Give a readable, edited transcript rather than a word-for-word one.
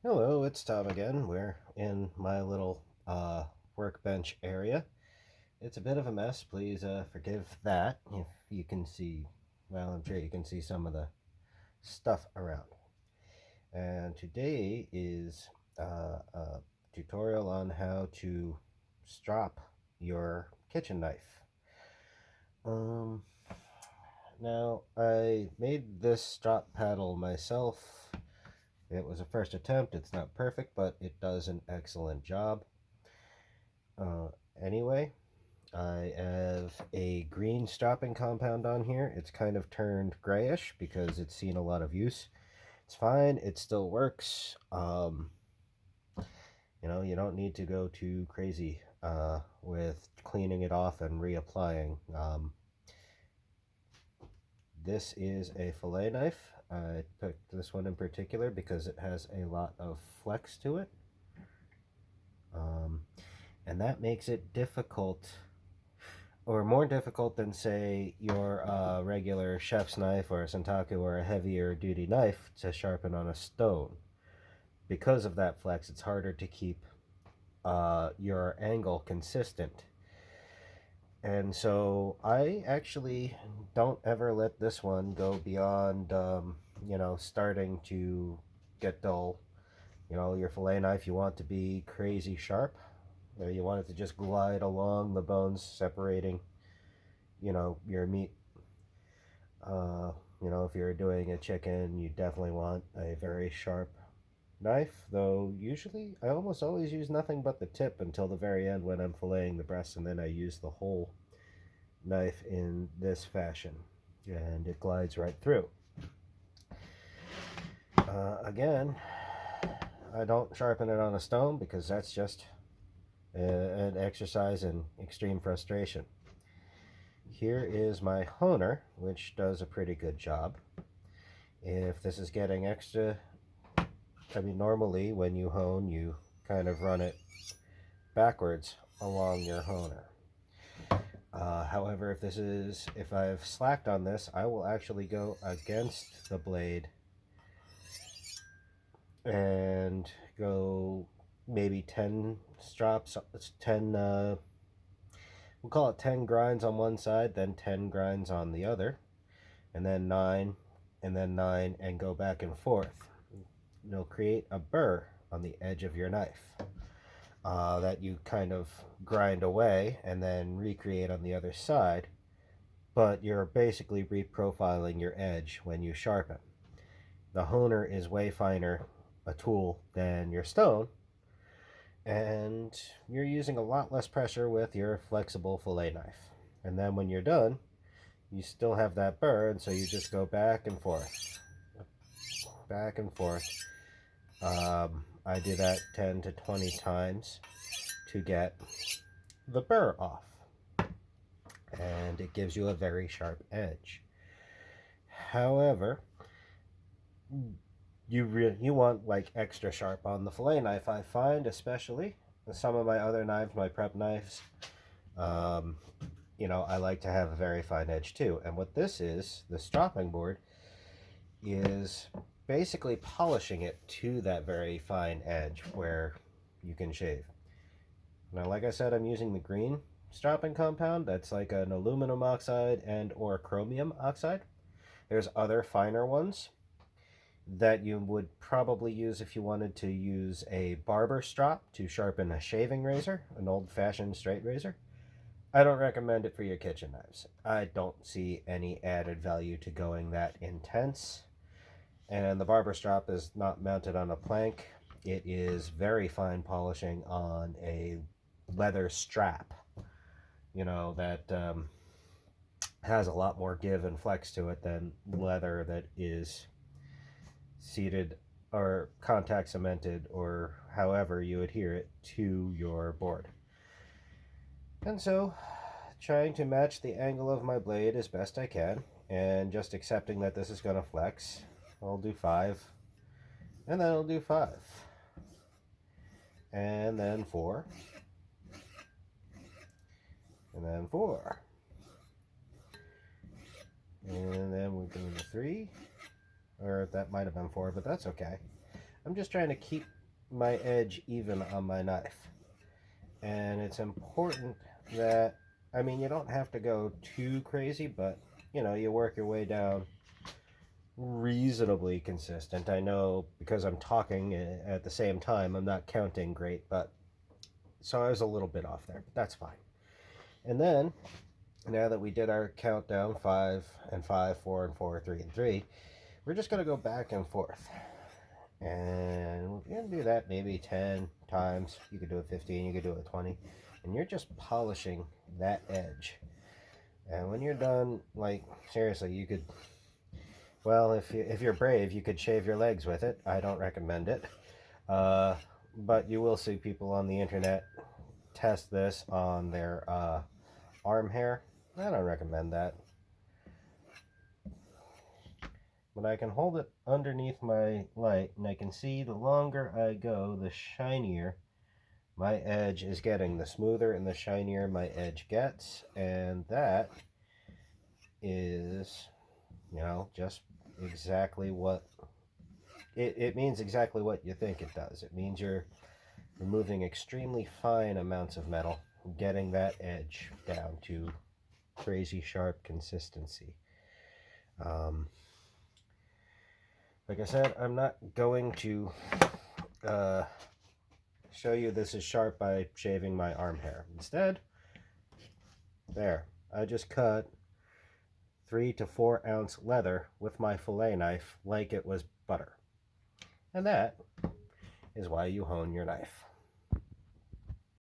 Hello, it's Tom again. We're in my little workbench area. It's a bit of a mess. Please forgive that. If you can see, well, I'm sure you can see some of the stuff around. And today is a tutorial on how to strop your kitchen knife. Um, Now, I made this strop paddle myself. It was a first attempt. It's not perfect, but it does an excellent job. Uh, anyway, I have a green stropping compound on here. It's kind of turned grayish because it's seen a lot of use. It's fine. It still works. You don't need to go too crazy with cleaning it off and reapplying. This is a fillet knife. I picked this one in particular because it has a lot of flex to it. Um, and that makes it difficult, or more difficult than, say, your regular chef's knife or a Sentaku or a heavier duty knife to sharpen on a stone. Because of that flex, it's harder to keep your angle consistent. And so I actually don't ever let this one go beyond, starting to get dull. Your fillet knife, you want to be crazy sharp. You want it to just glide along the bones, separating, your meat. If you're doing a chicken, you definitely want a very sharp knife, though usually I almost always use nothing but the tip until the very end when I'm filleting the breast, and then I use the whole knife in this fashion, and it glides right through. Again, I don't sharpen it on a stone because that's just an exercise in extreme frustration. Here is my honer, which does a pretty good job. If this is getting extra, normally when you hone, you kind of run it backwards along your honer. However, if I've slacked on this, I will actually go against the blade and go maybe 10 strops, 10, we'll call it 10 grinds on one side, then 10 grinds on the other, and then 9, and then 9, and go back and forth. You'll create a burr on the edge of your knife that you kind of grind away and then recreate on the other side, but you're basically reprofiling your edge when you sharpen. The honer is way finer a tool than your stone, and you're using a lot less pressure with your flexible fillet knife. And then when you're done, you still have that burr, and so you just go back and forth, back and forth. I do that 10 to 20 times to get the burr off, and it gives you a very sharp edge. However, you want like extra sharp on the fillet knife, I find, especially some of my other knives, my prep knives. Um, I like to have a very fine edge too. And what this is, the stropping board, is basically polishing it to that very fine edge where you can shave. Now, like I said, I'm using the green stropping compound. That's like an aluminum oxide and or chromium oxide. There's other finer ones that you would probably use if you wanted to use a barber strop to sharpen a shaving razor, an old-fashioned straight razor. I don't recommend it for your kitchen knives. I don't see any added value to going that intense. And the barber strop is not mounted on a plank. It is very fine polishing on a leather strap, that has a lot more give and flex to it than leather that is seated or contact cemented or however you adhere it to your board. And so, trying to match the angle of my blade as best I can, and just accepting that this is going to flex, I'll do 5, and then I'll do 5, and then 4, and then 4, and then we're doing the 3, or that might have been 4, but that's okay. I'm just trying to keep my edge even on my knife. And it's important that, I mean, you don't have to go too crazy, but you know, you work your way down reasonably consistent. I know because I'm talking at the same time, I'm not counting great, but so I was a little bit off there. That's fine. And then, now that we did our countdown 5 and 5, 4 and 4, 3 and 3, we're just going to go back and forth. And we're going to do that maybe 10 times. You could do it 15, you could do it 20. And you're just polishing that edge. And when you're done, like, seriously, you could, well, if you're brave, you could shave your legs with it. I don't recommend it. But you will see people on the internet test this on their arm hair. I don't recommend that. But I can hold it underneath my light, and I can see the longer I go, the shinier my edge is getting. The smoother and the shinier my edge gets, and that is, you know, just exactly what it means. Exactly what you think it does. It means you're removing extremely fine amounts of metal, getting that edge down to crazy sharp consistency. Like I said, I'm not going to show you this is sharp by shaving my arm hair. Instead, there, I just cut 3 to 4 ounce leather with my fillet knife like it was butter. And that is why you hone your knife.